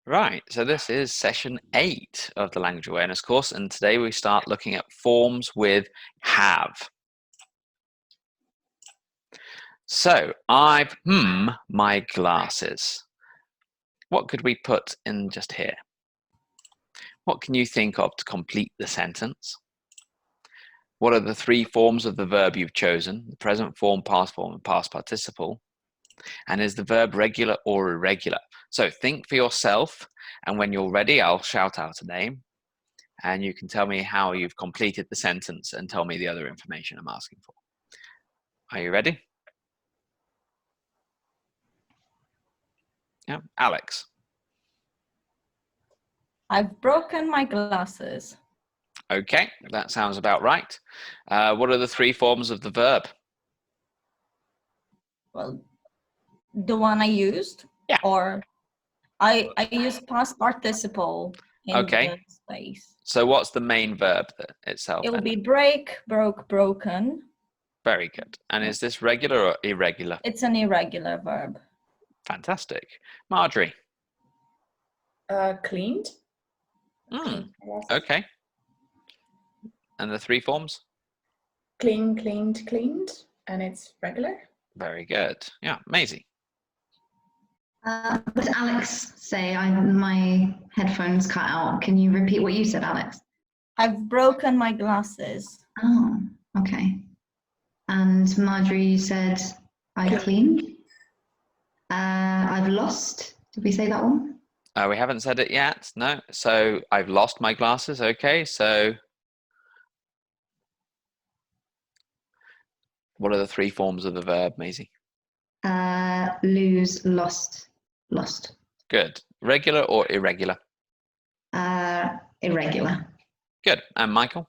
Right, so this is session 8 of the language awareness course, and today we start looking at forms with have. So, I've my glasses. What could we put in just here? What can you think of to complete the sentence? What are the 3 forms of the verb you've chosen? The present form, past form, and past participle. And is the verb regular or irregular? So think for yourself, and when you're ready, I'll shout out a name, and you can tell me how you've completed the sentence and tell me the other information I'm asking for. Are you ready? Yeah, Alex. I've broken my glasses. Okay, that sounds about right. What are the 3 forms of the verb? Well, the one I used? Yeah. Or I used past participle in Okay. the space. So what's the main verb itself? It will be break, broke, broken. Very good. And is this regular or irregular? It's an irregular verb. Fantastic. Marjorie. Cleaned. Okay. And the 3 forms? Clean, cleaned, cleaned, and it's regular. Very good. Yeah, Maisie. What did Alex say? My headphones cut out. Can you repeat what you said, Alex? I've broken my glasses. Oh, okay. And Marjorie, you said I cleaned. I've lost. Did we say that one? We haven't said it yet. No. So I've lost my glasses. Okay. So what are the 3 forms of the verb, Maisie? Lose, lost, lost. Good. Regular or irregular? Irregular. Good. And Michael?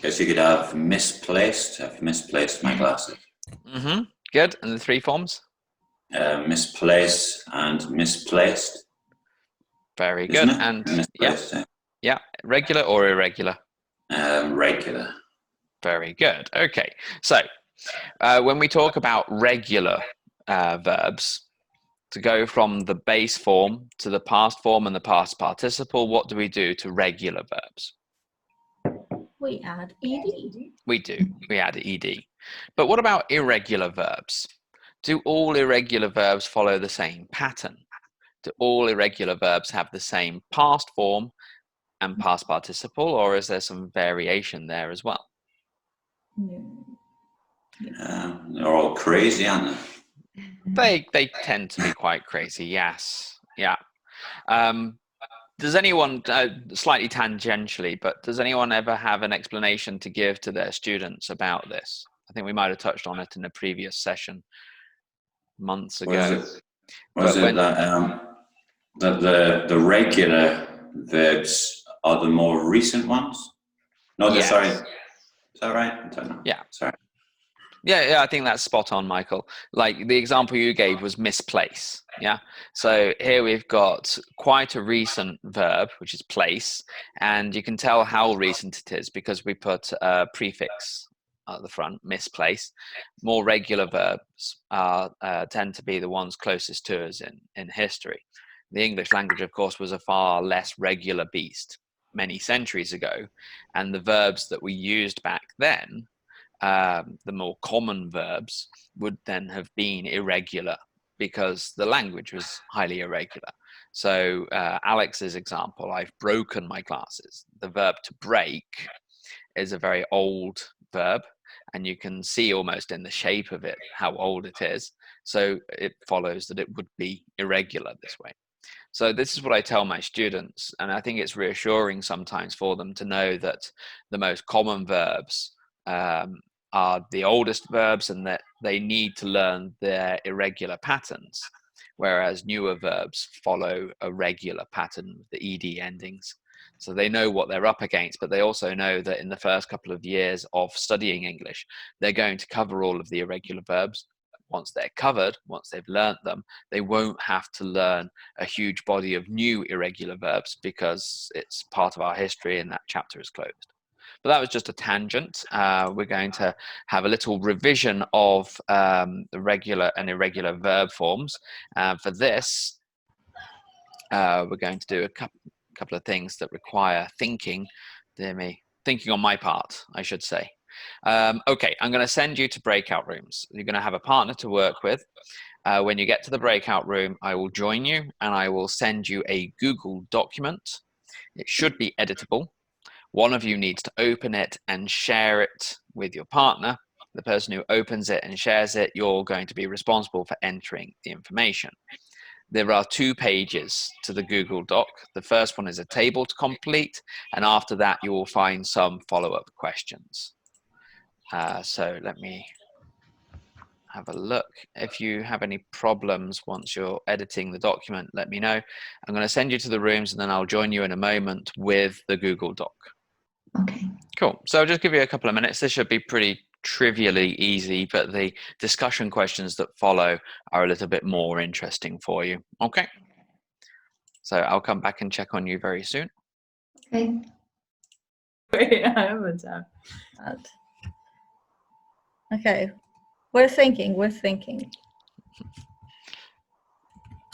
Guess you could have misplaced. I've misplaced my glasses. Good. And the 3 forms? Misplace and misplaced. Very good. And misplaced, yeah. Regular or irregular? Regular. Very good. Okay. So when we talk about regular verbs, to go from the base form to the past form and the past participle, what do we do to regular verbs? We add ed. We do. We add ed. But what about irregular verbs? Do all irregular verbs follow the same pattern? Do all irregular verbs have the same past form and past participle, or is there some variation there as well? They're all crazy, aren't they? They tend to be quite crazy, yes. Yeah. Does anyone, slightly tangentially, but does anyone ever have an explanation to give to their students about this? I think we might have touched on it in a previous session months ago. Was it that the regular verbs are the more recent ones? No, yes. Sorry. Is that right? I don't know. Yeah. Sorry. Yeah, I think that's spot on, Michael. Like the example you gave was misplace. Yeah. So here we've got quite a recent verb, which is place, and you can tell how recent it is because we put a prefix at the front, misplace. More regular verbs tend to be the ones closest to us in history. The English language, of course, was a far less regular beast many centuries ago, and the verbs that we used back then, the more common verbs, would then have been irregular because the language was highly irregular. So Alex's example, I've broken my glasses. The verb to break is a very old verb, and you can see almost in the shape of it how old it is. So it follows that it would be irregular this way. So this is what I tell my students, and I think it's reassuring sometimes for them to know that the most common verbs are the oldest verbs and that they need to learn their irregular patterns, whereas newer verbs follow a regular pattern with the ed endings. So they know what they're up against, but they also know that in the first couple of years of studying English, they're going to cover all of the irregular verbs. Once they're covered, once they've learnt them, they won't have to learn a huge body of new irregular verbs because it's part of our history and that chapter is closed. But that was just a tangent. We're going to have a little revision of the regular and irregular verb forms. For this, we're going to do a couple of things that require thinking. Dear me, thinking on my part, I should say. Okay, I'm going to send you to breakout rooms. You're going to have a partner to work with. When you get to the breakout room, I will join you and I will send you a Google document. It should be editable. One of you needs to open it and share it with your partner. The person who opens it and shares it, you're going to be responsible for entering the information. There are 2 pages to the Google Doc. The first one is a table to complete, and after that you will find some follow-up questions. So let me have a look. If you have any problems once you're editing the document, let me know. I'm going to send you to the rooms and then I'll join you in a moment with the Google Doc. Okay. Cool. So I'll just give you a couple of minutes. This should be pretty trivially easy, but the discussion questions that follow are a little bit more interesting for you. Okay. So I'll come back and check on you very soon. Okay. Wait, I have a tab. Okay, we're thinking.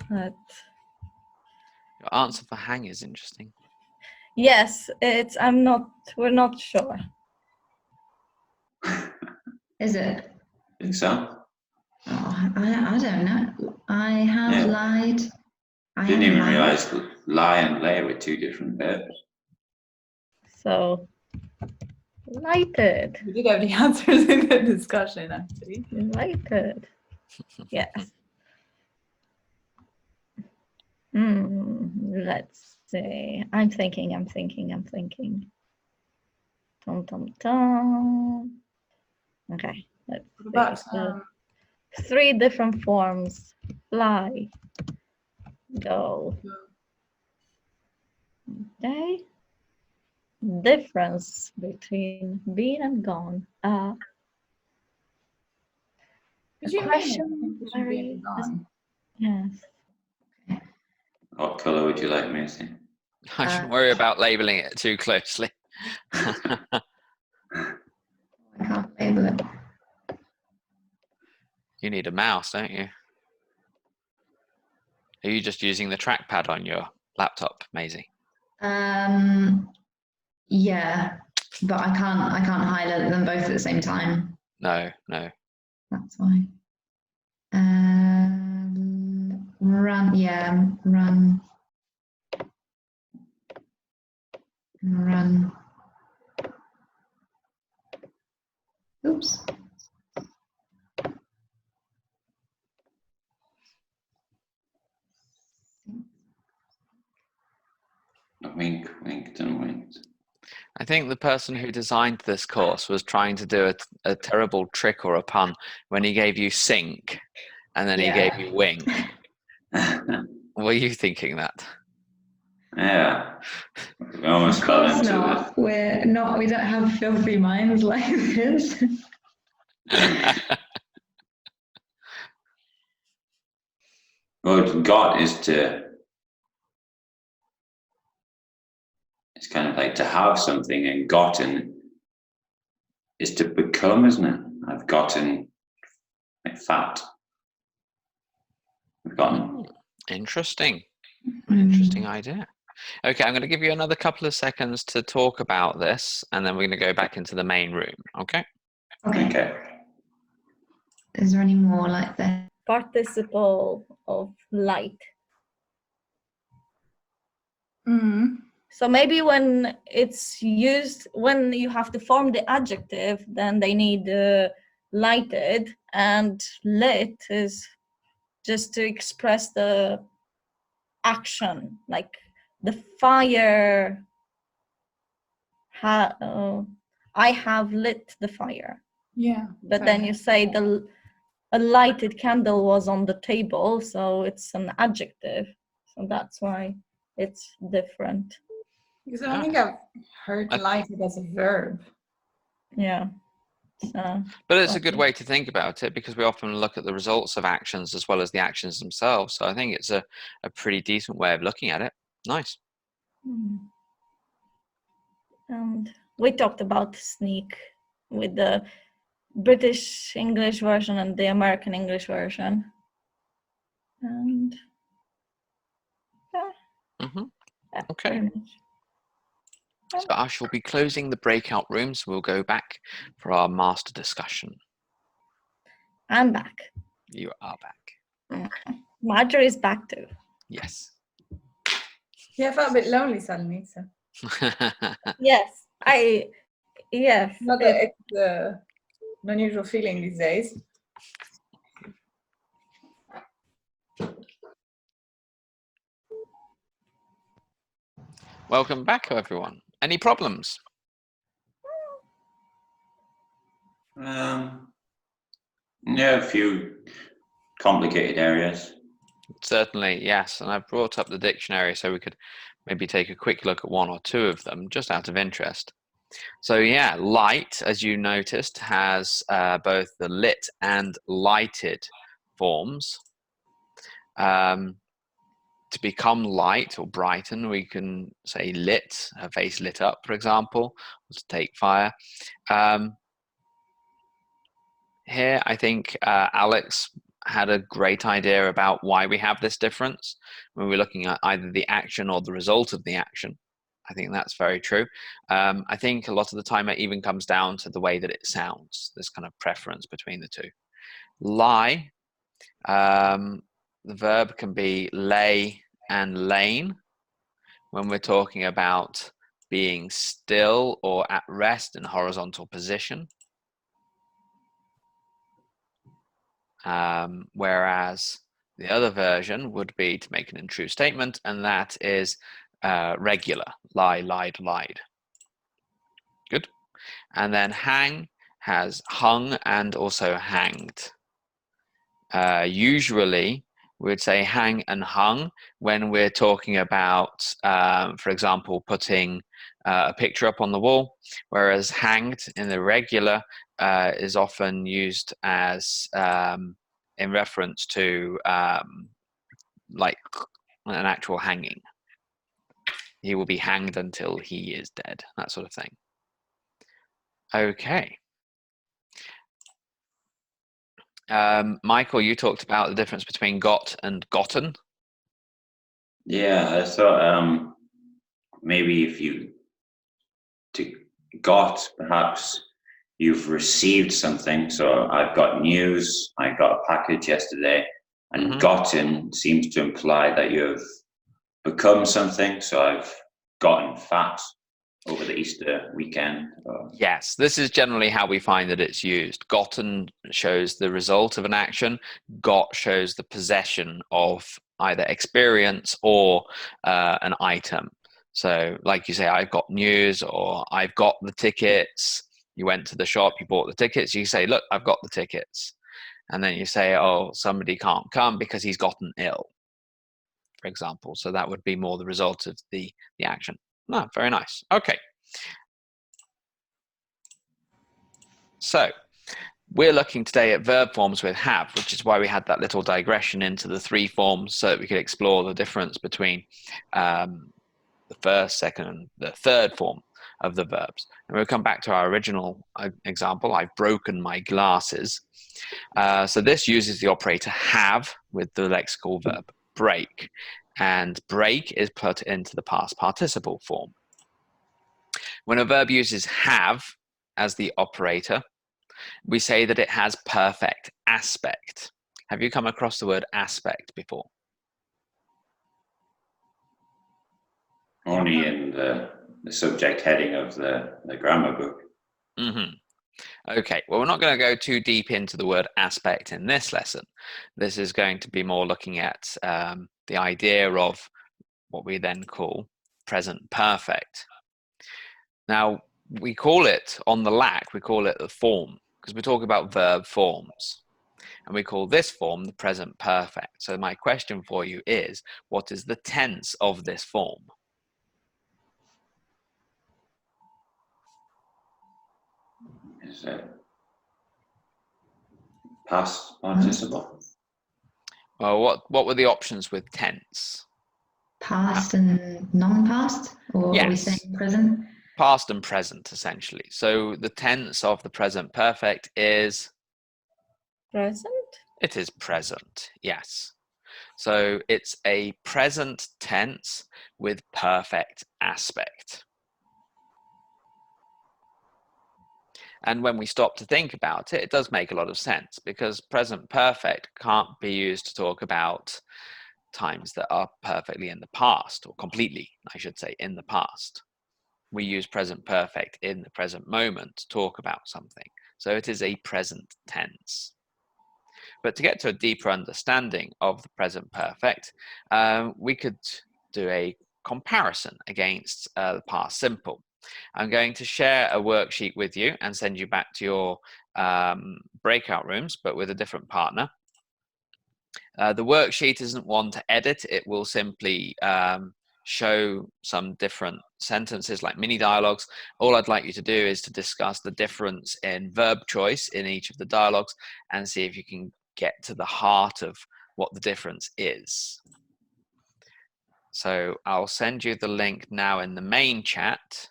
But Your answer for hang is interesting. yes, we're not sure. Is it? I think so. Oh, I don't know. I have Yeah. lied. I Didn't have even lied. realise lie and lay were 2 different verbs. So, lighted. We did have the answers in the discussion, actually. Lighted. Yes. Let's see. I'm thinking. Tom, tom, tom. Okay, let's What about see. 3 different forms. Fly. Go. Okay. Difference between been and gone. what do you mean? Question Between being and gone? Yes. What colour would you like me to see? I shouldn't worry about labeling it too closely. I can't label it. You need a mouse, don't you? Are you just using the trackpad on your laptop, Maisie? Yeah, but I can't highlight them both at the same time. No. That's why. Run, yeah, run. Run. Oops. Wink, winked and winked. I think the person who designed this course was trying to do a terrible trick or a pun when he gave you sink and then he gave you wink. Were you thinking that? Yeah. We almost Of fell course into not. We're not. We don't have filthy minds like this. What got is it's kind of like to have something, and gotten is to become, isn't it? I've gotten like fat. I've gotten. Interesting idea. Okay, I'm going to give you another couple of seconds to talk about this, and then we're going to go back into the main room. Okay. Okay. Is there any more like that? Participle of light. So maybe when it's used, when you have to form the adjective, then they need lighted, and lit is just to express the action, like the fire. I have lit the fire. Yeah. But then you say a lighted candle was on the table, so it's an adjective. So that's why it's different. Because I don't think I've heard lighted as a verb. Yeah. So, But it's a good way to think about it because we often look at the results of actions as well as the actions themselves. So I think it's a pretty decent way of looking at it. Nice. and we talked about sneak with the British English version and the American English version. And Mhm. Yeah, Okay. very much. So I shall be closing the breakout rooms. We'll go back for our master discussion. I'm back. You are back. Marjorie is back too. Yes. Yeah, I felt a bit lonely suddenly. So Yes, yes. not that it's an unusual feeling these days. Welcome back, everyone. Any problems? Yeah, a few complicated areas. Certainly, yes. And I've brought up the dictionary so we could maybe take a quick look at one or two of them, just out of interest. So yeah, light, as you noticed, has both the lit and lighted forms. To become light or brighten, we can say lit, a face lit up, for example, or to take fire. Here, I think Alex had a great idea about why we have this difference when we're looking at either the action or the result of the action. I think that's very true. I think a lot of the time it even comes down to the way that it sounds, this kind of preference between the two. Lie, the verb can be lay and lain when we're talking about being still or at rest in a horizontal position. Whereas the other version would be to make an untrue statement, and that is regular, lie, lied, lied. Good. And then hang has hung and also hanged. Usually, we would say hang and hung when we're talking about, for example, putting a picture up on the wall, whereas hanged in the regular is often used as in reference to like an actual hanging. He will be hanged until he is dead, that sort of thing. Okay. Michael, you talked about the difference between got and gotten. Yeah, I thought maybe if you got, perhaps you've received something. So I've got news, I got a package yesterday, and gotten seems to imply that you've become something. So I've gotten fat over the Easter weekend. Yes, this is generally how we find that it's used. Gotten shows the result of an action. Got shows the possession of either experience or an item. So like you say, I've got news, or I've got the tickets. You went to the shop, you bought the tickets. You say, look, I've got the tickets. And then you say, oh, somebody can't come because he's gotten ill, for example. So that would be more the result of the action. No, very nice. Okay. So we're looking today at verb forms with have, which is why we had that little digression into the three forms so that we could explore the difference between the first, second, and the third form of the verbs. And we'll come back to our original example. I've broken my glasses. So this uses the operator have with the lexical verb break. And break is put into the past participle form. When a verb uses have as the operator, we say that it has perfect aspect. Have you come across the word aspect before? Only in the subject heading of the grammar book. Okay, well, we're not going to go too deep into the word aspect in this lesson. This is going to be more looking at the idea of what we then call present perfect. Now, we call it on the lack, we call it the form, because we talk about verb forms. And we call this form the present perfect. So my question for you is, what is the tense of this form? Is it past participle? Well, what were the options with tense? Past and non-past, or are we Yes. saying present? Past and present, essentially. So the tense of the present perfect is? Present? It is present, yes. So it's a present tense with perfect aspect. And when we stop to think about it, it does make a lot of sense, because present perfect can't be used to talk about times that are perfectly in the past, or completely, I should say, in the past. We use present perfect in the present moment to talk about something. So it is a present tense. But to get to a deeper understanding of the present perfect, we could do a comparison against the past simple. I'm going to share a worksheet with you and send you back to your breakout rooms, but with a different partner. The worksheet isn't one to edit. It will simply show some different sentences like mini dialogues. All I'd like you to do is to discuss the difference in verb choice in each of the dialogues and see if you can get to the heart of what the difference is. So I'll send you the link now in the main chat.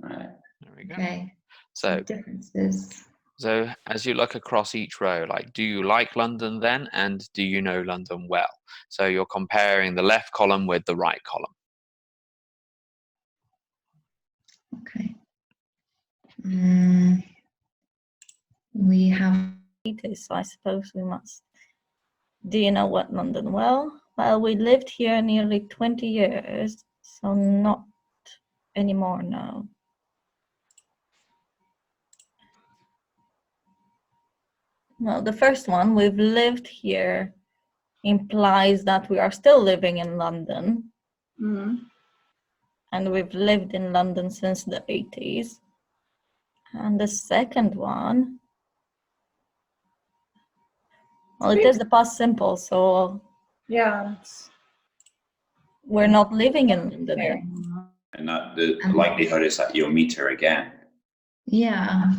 Right. There we go. Okay. So Differences. So as you look across each row, like, do you like London then? And do you know London well? So you're comparing the left column with the right column. Okay. We have. So I suppose we must. Do you know what London well? Well, we lived here nearly 20 years, so not anymore now. No, the first one, we've lived here, implies that we are still living in London. And we've lived in London since the 80s. And the second one, well, it is the past simple, so Yeah. we're not living in London anymore. And that the likelihood is that you'll meet her again. Yeah.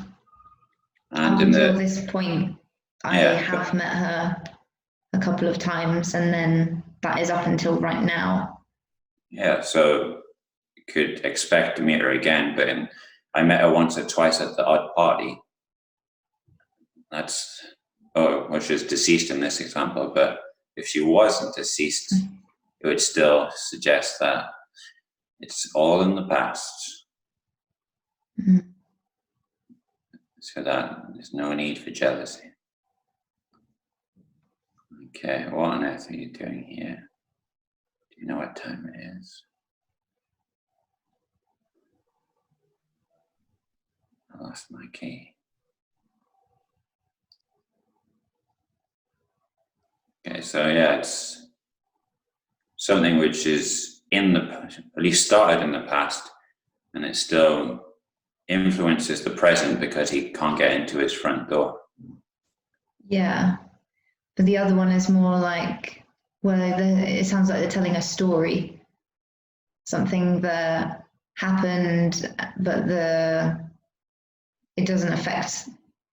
And Up in until the this point, I Yeah, have met her a couple of times, and then that is up until right now. yeah, so you could expect to meet her again, but I met her once or twice at the odd party. That's well, she's deceased in this example, but if she wasn't deceased, it would still suggest that it's all in the past. Mhm. So that there's no need for jealousy. Okay, what on earth are you doing here? Do you know what time it is? I lost my key. Okay, so yeah, it's something which is in the past, at least started in the past, and it still influences the present because he can't get into his front door. Yeah. But the other one is more like, well, it sounds like they're telling a story. Something that happened, but it doesn't affect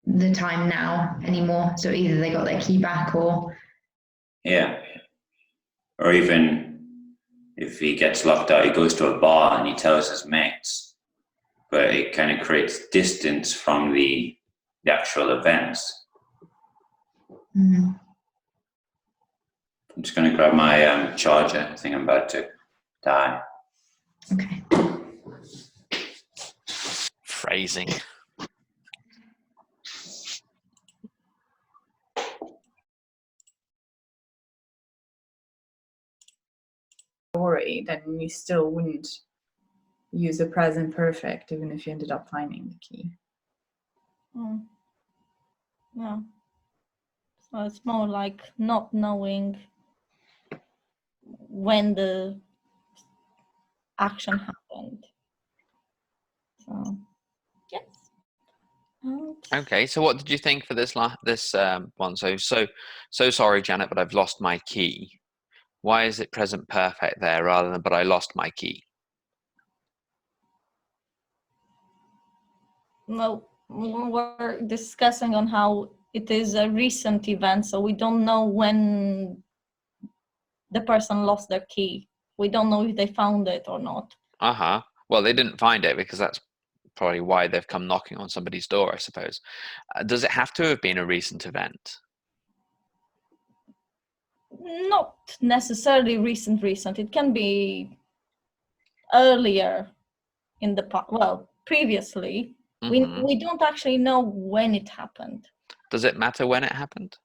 the time now anymore. So either they got their key back or. Yeah. Or even if he gets locked out, he goes to a bar and he tells his mates, but it kind of creates distance from the actual events. Mm. I'm just going to grab my charger. I think I'm about to die. Okay. Phrasing. Story, then you still wouldn't use a present perfect even if you ended up finding the key. Yeah. So it's more like not knowing when the action happened. So, yes. Okay, so what did you think for this one? So sorry, Janet, but I've lost my key. Why is it present perfect there rather than but I lost my key? Well, we're discussing on how it is a recent event, so we don't know when the person lost their key. We don't know if they found it or not. Uh-huh. Well, they didn't find it because that's probably why they've come knocking on somebody's door, I suppose. Does it have to have been a recent event? Not necessarily recent. It can be earlier in the past. Well, previously. We don't actually know when it happened. Does it matter when it happened?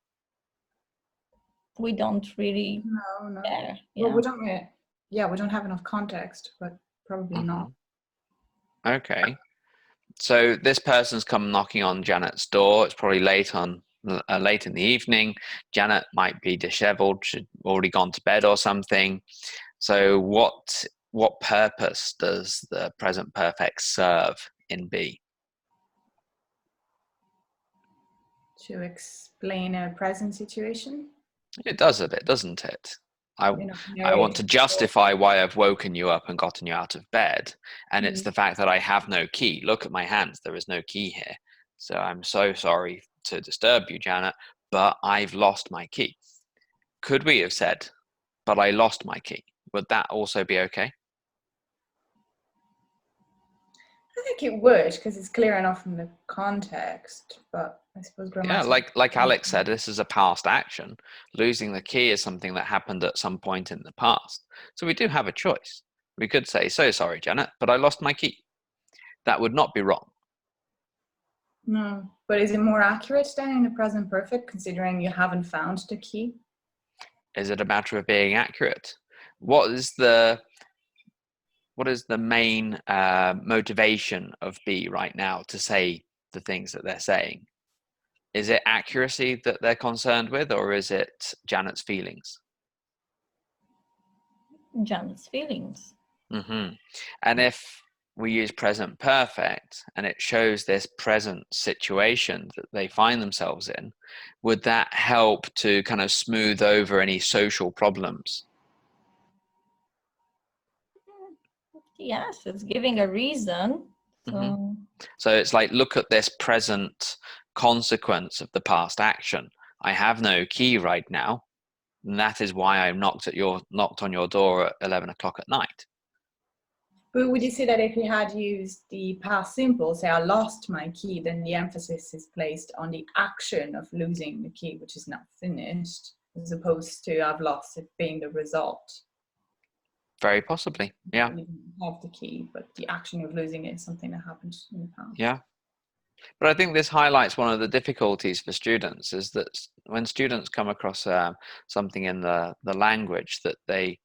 We don't really No. care. Well, we don't. Yeah, we don't have enough context, but probably not. Okay. So this person's come knocking on Janet's door. It's probably late in the evening. Janet might be disheveled. She'd already gone to bed or something. So what purpose does the present perfect serve in B? To explain a present situation. It does a bit, doesn't it? I want to justify why I've woken you up and gotten you out of bed, and it's the fact that I have no key. Look at my hands, there is no key here. So I'm so sorry to disturb you, Janet, but I've lost my key. Could we have said, but I lost my key? Would that also be okay? I think it would, because it's clear enough in the context, but I suppose grammatically. Yeah, like Alex said, this is a past action. Losing the key is something that happened at some point in the past. So we do have a choice. We could say, so sorry, Janet, but I lost my key. That would not be wrong. No, but is it more accurate then in the present perfect, considering you haven't found the key? Is it a matter of being accurate? What is the main motivation of B right now to say the things that they're saying? Is it accuracy that they're concerned with, or is it Janet's feelings? Janet's feelings. And if we use present perfect and it shows this present situation that they find themselves in, would that help to kind of smooth over any social problems? Yes, it's giving a reason. So it's like, look at this present consequence of the past action. I have no key right now, and that is why I knocked on your door at 11 o'clock at night. But would you say that if you had used the past simple, say I lost my key, then the emphasis is placed on the action of losing the key, which is not finished, as opposed to I've lost it being the result? Very possibly, yeah. You have the key, but the action of losing it is something that happened in the past. Yeah. But I think this highlights one of the difficulties for students, is that when students come across something in the language that they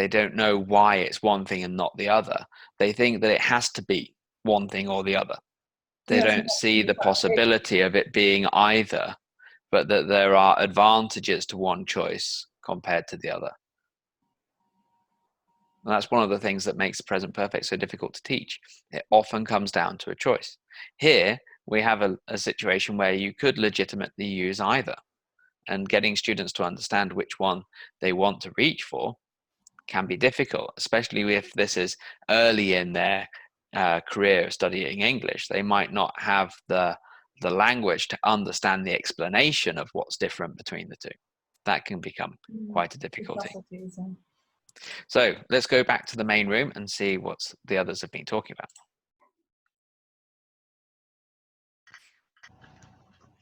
don't know why it's one thing and not the other, they think that it has to be one thing or the other. They don't see the possibility of it being either, but that there are advantages to one choice compared to the other. And that's one of the things that makes the present perfect so difficult to teach. It often comes down to a choice. Here, we have a situation where you could legitimately use either. And getting students to understand which one they want to reach for can be difficult, especially if this is early in their career studying English. They might not have the language to understand the explanation of what's different between the two. That can become quite a difficulty. So let's go back to the main room and see what the others have been talking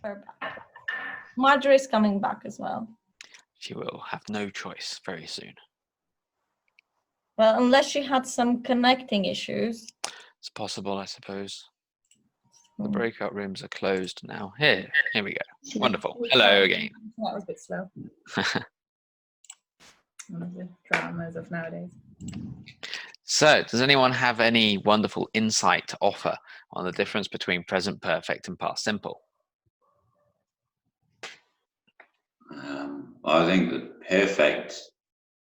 about. Marjorie is coming back as well. She will have no choice very soon. Well, unless she had some connecting issues. It's possible, I suppose. The breakout rooms are closed now. Here we go. Wonderful. Hello again. That was a bit slow. One of the dramas of nowadays. So, does anyone have any wonderful insight to offer on the difference between present perfect and past simple? I think the perfect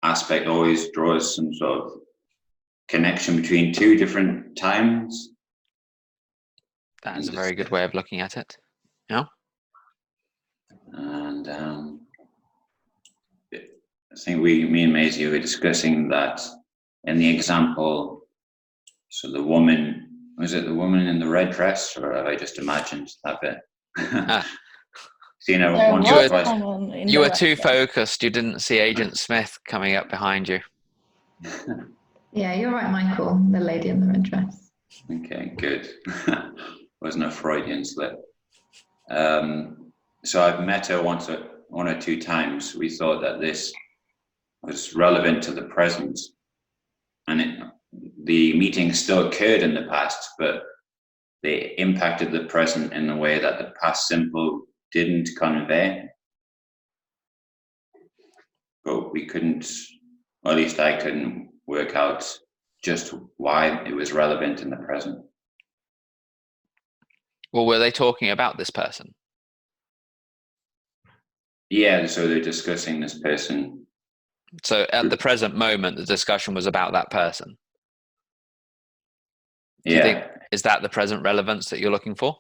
aspect always draws some sort of connection between two different times. That is a very good way of looking at it. Yeah. And I think me and Maisie were discussing that in the example. So the woman, was it the woman in the red dress, or have I just imagined that bit? So, you know, once or twice. You were too focused. You didn't see Agent Smith coming up behind you. Yeah, you're right, Michael, the lady in the red dress. Okay, good. Wasn't a Freudian slip. So I've met her once one or two times we thought that this was relevant to the present, and the meeting still occurred in the past, but they impacted the present in a way that the past simple didn't convey. But we couldn't, or at least I couldn't, work out just why it was relevant in the present. Well, were they talking about this person? Yeah, so they're discussing this person. So at the present moment, the discussion was about that person. Do you think, is that the present relevance that you're looking for?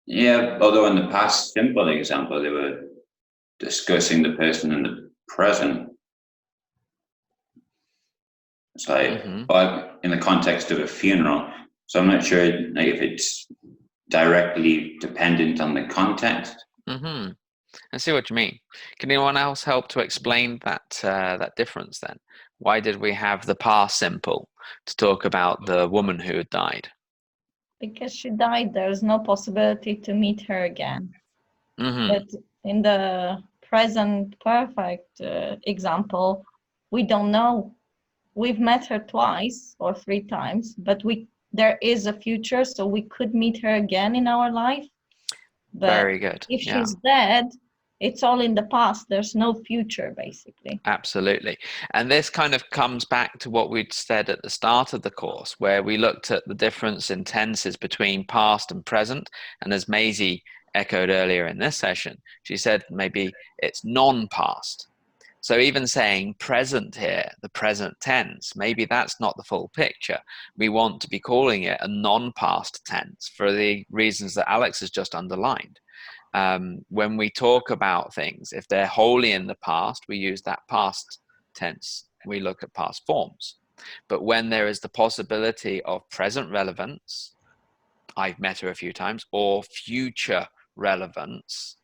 Yeah, although in the past simple example, they were discussing the person in the present. It's like, but in the context of a funeral. So I'm not sure if it's directly dependent on the context. I see what you mean. Can anyone else help to explain that that difference then? Why did we have the past simple to talk about the woman who had died? Because she died, there's no possibility to meet her again. But in the present perfect example, we don't know. We've met her twice or 3 times, but there is a future, so we could meet her again in our life. But very good. If she's dead, it's all in the past. There's no future, basically. Absolutely. And this kind of comes back to what we'd said at the start of the course, where we looked at the difference in tenses between past and present. And as Maisie echoed earlier in this session, she said maybe it's non-past. So even saying present here, the present tense, maybe that's not the full picture. We want to be calling it a non-past tense for the reasons that Alex has just underlined. When we talk about things, if they're wholly in the past, we use that past tense. We look at past forms. But when there is the possibility of present relevance, I've met her a few times, or future relevance,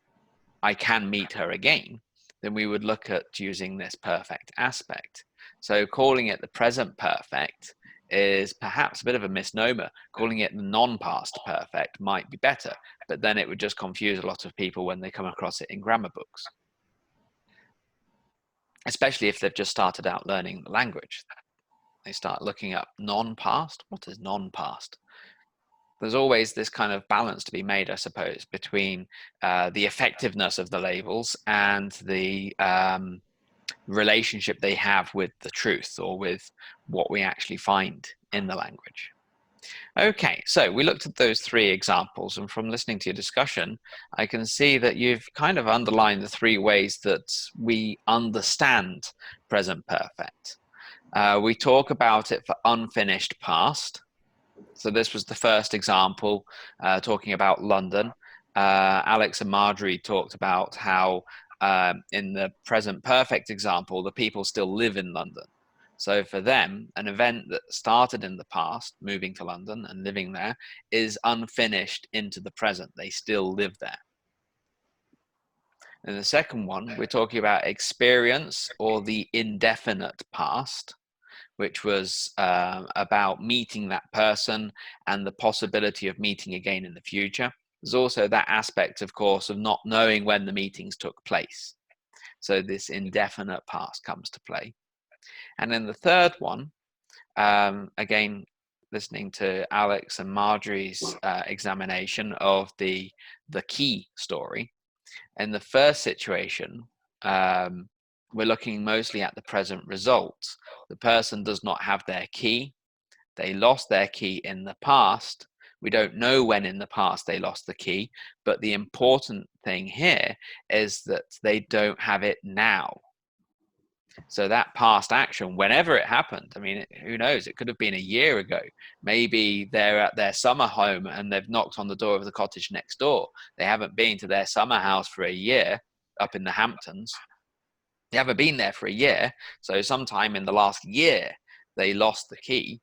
I can meet her again, then we would look at using this perfect aspect. So calling it the present perfect is perhaps a bit of a misnomer. Calling it the non-past perfect might be better, but then it would just confuse a lot of people when they come across it in grammar books, especially if they've just started out learning the language. They start looking up non-past. What is non-past? There's always this kind of balance to be made, I suppose, between the effectiveness of the labels and the relationship they have with the truth or with what we actually find in the language. Okay, so we looked at those 3 examples, and from listening to your discussion, I can see that you've kind of underlined the 3 ways that we understand present perfect. We talk about it for unfinished past. So this was the first example, talking about London. Alex and Marjorie talked about how in the present perfect example, the people still live in London. So for them, an event that started in the past, moving to London and living there, is unfinished into the present. They still live there. And the second one, we're talking about experience or the indefinite past, which was about meeting that person and the possibility of meeting again in the future. There's also that aspect, of course, of not knowing when the meetings took place. So this indefinite past comes to play. And then the third one, again, listening to Alex and Marjorie's examination of the key story. In the first situation, we're looking mostly at the present results. The person does not have their key. They lost their key in the past. We don't know when in the past they lost the key, but the important thing here is that they don't have it now. So that past action, whenever it happened, I mean, who knows? It could have been a year ago. Maybe they're at their summer home and they've knocked on the door of the cottage next door. They haven't been to their summer house for a year up in the Hamptons. They haven't been there for a year. So sometime in the last year, they lost the key.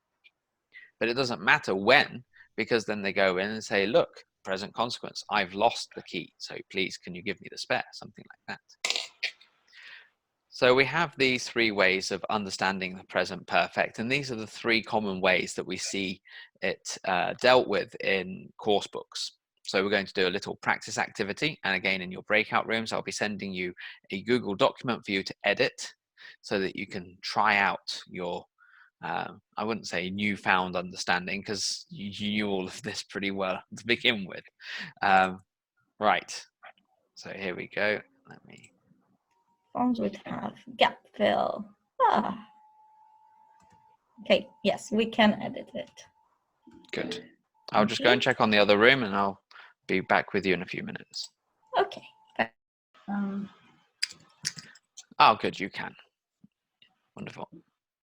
But it doesn't matter when, because then they go in and say, look, present consequence, I've lost the key. So please, can you give me the spare? Something like that. So we have these 3 ways of understanding the present perfect, and these are the 3 common ways that we see it dealt with in course books. So we're going to do a little practice activity. And again, in your breakout rooms, I'll be sending you a Google document for you to edit so that you can try out your, I wouldn't say newfound understanding, because you knew all of this pretty well to begin with. Right. So here we go. Let me. Forms would have gap fill. Okay, yes, we can edit it. Good. I'll just go and check on the other room, and I'll be back with you in a few minutes. Okay. Oh, good, you can. Wonderful.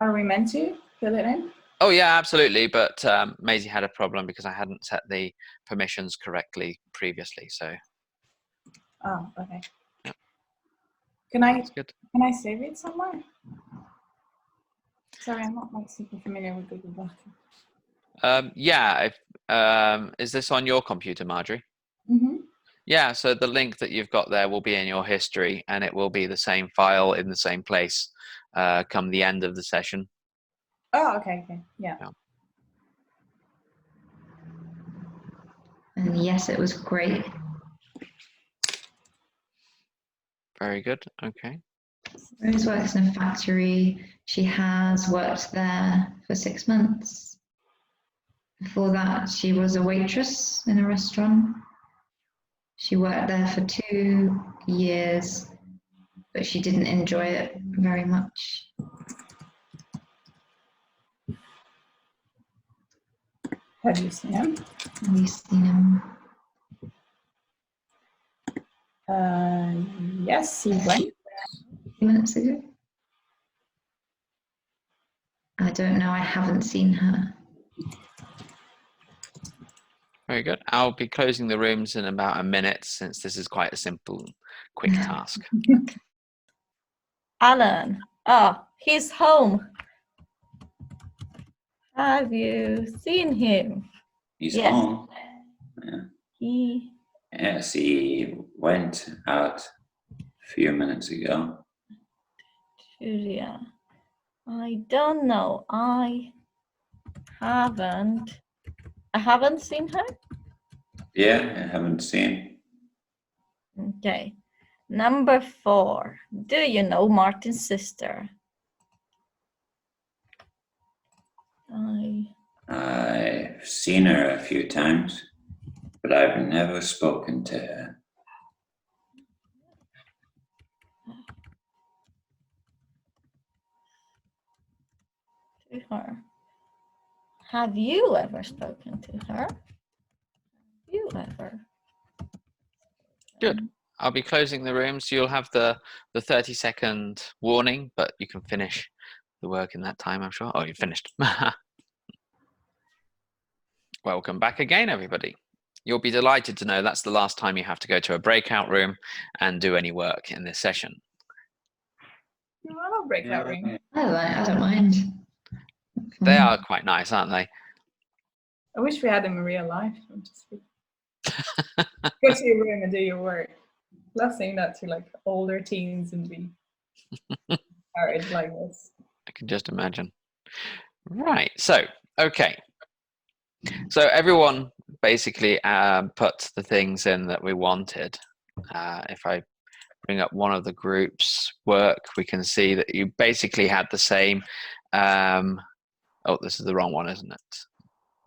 Are we meant to fill it in? Oh, yeah, absolutely. But Maisie had a problem because I hadn't set the permissions correctly previously. So. Oh, okay. Yep. Can I good. Can I save it somewhere? Sorry, I'm not like super familiar with Google Docs. Yeah. Is this on your computer, Marjorie? Mm-hmm. Yeah. So the link that you've got there will be in your history, and it will be the same file in the same place come the end of the session. Oh, okay, yeah. And yes, it was great. Very good. Okay. Rose works in a factory. She has worked there for 6 months. Before that, she was a waitress in a restaurant. She worked there for 2 years, but she didn't enjoy it very much. Have you seen him? Have you seen him? Yes, he went. A few minutes ago? I don't know, I haven't seen her. Very good. I'll be closing the rooms in about a minute, since this is quite a simple, quick task. Alan. He's home. Have you seen him? He's Yes. home. Yeah. Yes, he went out a few minutes ago. Julia. I don't know. I haven't seen her. Yeah, I haven't seen. Okay. Number 4. Do you know Martin's sister? I've seen her a few times, but I've never spoken to her. To her. Have you ever spoken to her? Have you ever? Good. I'll be closing the room, so you'll have the 30-second warning, but you can finish the work in that time, I'm sure. Oh, you finished. Welcome back again, everybody. You'll be delighted to know that's the last time you have to go to a breakout room and do any work in this session. You want a breakout room? I don't mind. They are quite nice, aren't they? I wish we had them in real life. Just go to your room and do your work. Love saying that to like older teens and be married like this. I can just imagine. Right. So, okay. So everyone basically put the things in that we wanted. If I bring up one of the groups' work, we can see that you basically had the same. Oh, this is the wrong one, isn't it?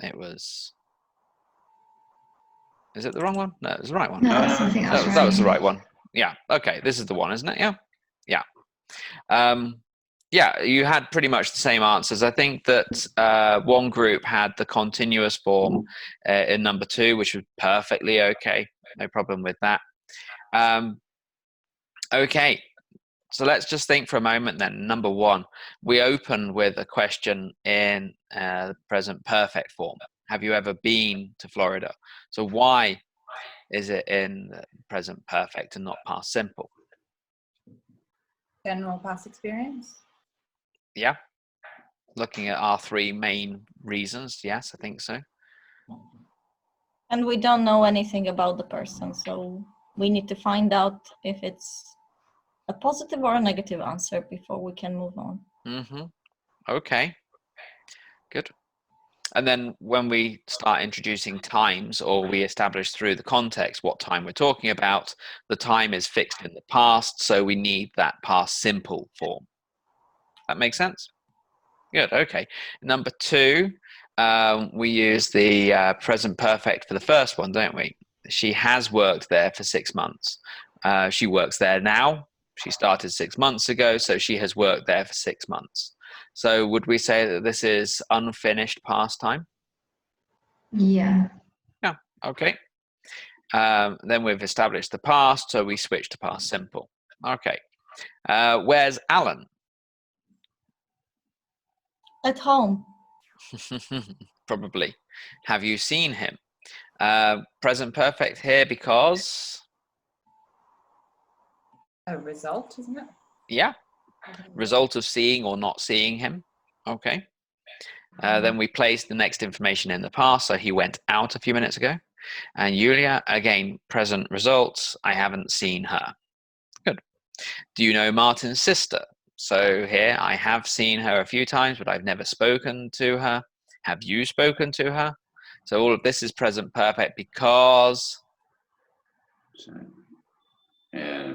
It was. Is it the wrong one? No, it's the right one. No, I think that's that was the right one. Yeah. Okay. This is the one, isn't it? Yeah. Yeah. Yeah, you had pretty much the same answers. I think that one group had the continuous form in number 2, which was perfectly okay. No problem with that. Okay, so let's just think for a moment then. Number 1, we open with a question in the present perfect form. Have you ever been to Florida? So why is it in the present perfect and not past simple? General past experience. Yeah. Looking at our 3 main reasons, yes, I think so. And we don't know anything about the person, so we need to find out if it's a positive or a negative answer before we can move on. Okay, good. And then when we start introducing times, or we establish through the context what time we're talking about, the time is fixed in the past, so we need that past simple form. That makes sense? Good, okay. Number 2, we use the present perfect for the first one, don't we? She has worked there for 6 months. She works there now. She started 6 months ago, so she has worked there for 6 months. So would we say that this is unfinished past time? Yeah. Yeah, okay. Then we've established the past, so we switch to past simple. Okay. Where's Alan? At home. Probably. Have you seen him? Present perfect here because? A result, isn't it? Yeah. Result of seeing or not seeing him. Okay. Then we place the next information in the past, so he went out a few minutes ago. And Julia, again, present results. I haven't seen her. Good. Do you know Martin's sister? So here, I have seen her a few times, but I've never spoken to her. Have you spoken to her? So all of this is present perfect because? So,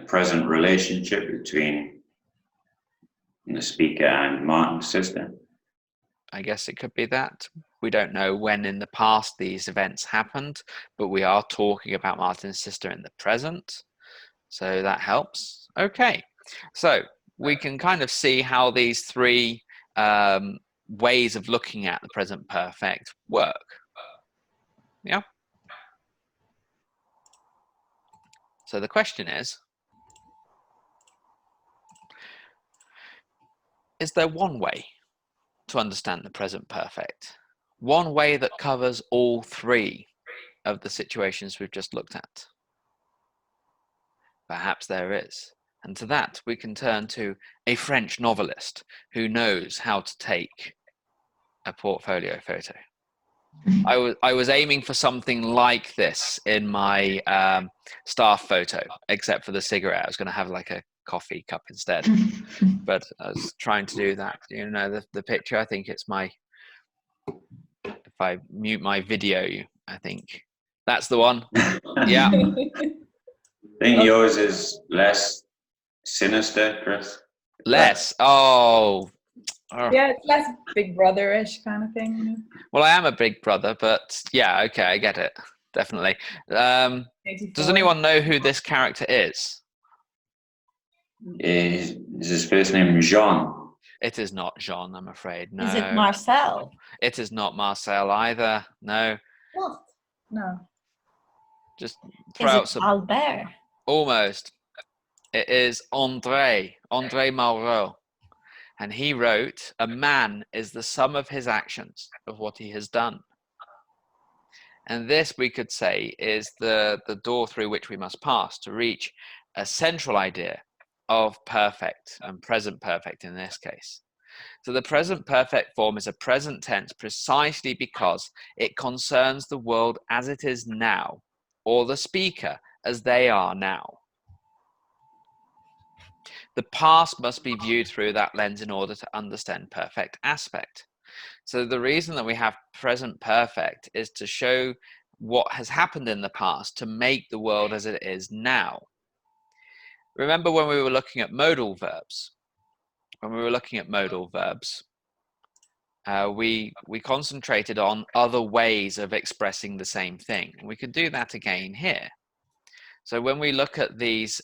present relationship between the speaker and Martin's sister. I guess it could be that. We don't know when in the past these events happened, but we are talking about Martin's sister in the present. So that helps. Okay, so we can kind of see how these 3 ways of looking at the present perfect work. Yeah. So the question is there one way to understand the present perfect? One way that covers all 3 of the situations we've just looked at? Perhaps there is. And to that, we can turn to a French novelist who knows how to take a portfolio photo. I was aiming for something like this in my staff photo, except for the cigarette. I was going to have like a coffee cup instead, but I was trying to do that. You know, the picture, I think it's my, if I mute my video, I think that's the one. Yeah. I think yours is less sinister, Chris. Less. Oh. Yeah, it's less Big Brother-ish kind of thing. You know? Well, I am a big brother, but yeah, okay, I get it. Definitely. Does anyone know who this character is? Is his first name Jean? It is not Jean, I'm afraid. No. Is it Marcel? It is not Marcel either. No. What? No. Just Is throw out it some. Albert? Almost. It is André Malraux. And he wrote, "A man is the sum of his actions, of what he has done." And this, we could say, is the door through which we must pass to reach a central idea of perfect and present perfect in this case. So the present perfect form is a present tense precisely because it concerns the world as it is now, or the speaker as they are now. The past must be viewed through that lens in order to understand perfect aspect. So the reason that we have present perfect is to show what has happened in the past to make the world as it is now. Remember when we were looking at modal verbs? When we were looking at modal verbs, we concentrated on other ways of expressing the same thing. We could do that again here. So when we look at these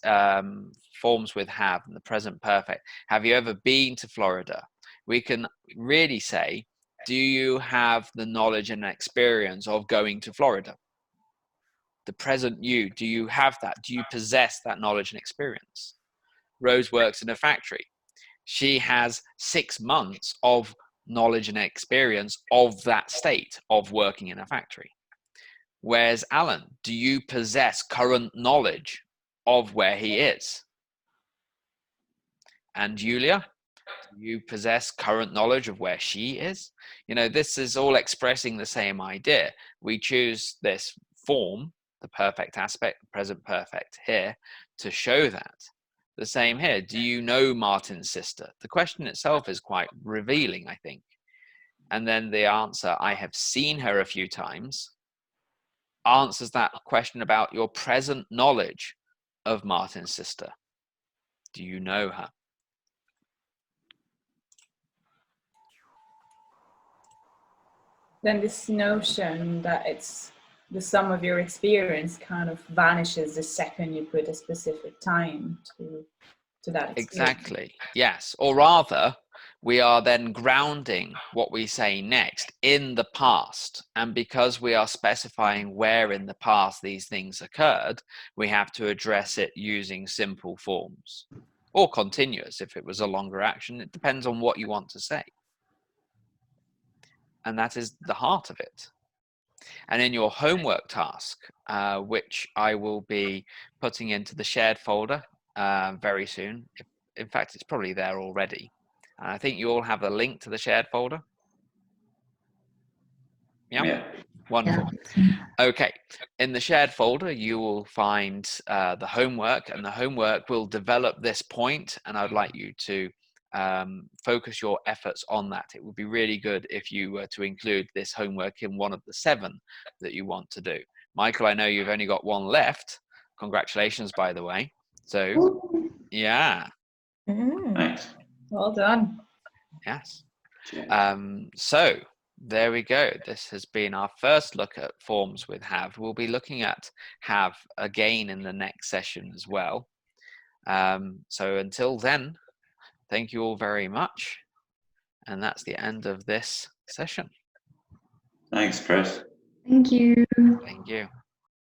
forms with have and the present perfect, have you ever been to Florida? We can really say, do you have the knowledge and experience of going to Florida? The present you, do you have that? Do you possess that knowledge and experience? Rose works in a factory. She has 6 months of knowledge and experience of that state of working in a factory. Whereas Alan, do you possess current knowledge of where he is? And Julia, do you possess current knowledge of where she is? You know, this is all expressing the same idea. We choose this form, the perfect aspect, present perfect here, to show that. The same here. Do you know Martin's sister? The question itself is quite revealing, I think. and then the answer, I have seen her a few times, answers that question about your present knowledge of Martin's sister. Do you know her? Then this notion that it's the sum of your experience kind of vanishes the second you put a specific time to that experience. Exactly, yes. Or rather, we are then grounding what we say next in the past. And because we are specifying where in the past these things occurred, we have to address it using simple forms or continuous if it was a longer action. It depends on what you want to say. And that is the heart of it. And in your homework task, which I will be putting into the shared folder very soon. In fact, it's probably there already. I think you all have a link to the shared folder. Yeah. Wonderful. Yeah. Okay. In the shared folder, you will find the homework, and the homework will develop this point, and I'd like you to focus your efforts on that. It would be really good if you were to include this homework in one of the 7 that you want to do. Michael, I know you've only got 1 left. Congratulations, by the way. So, yeah. Thanks. Well done. Yes. Cheers. So there we go. This has been our first look at forms with have. We'll be looking at have again in the next session as well. So until then, thank you all very much. And that's the end of this session. Thanks, Chris. Thank you. Thank you.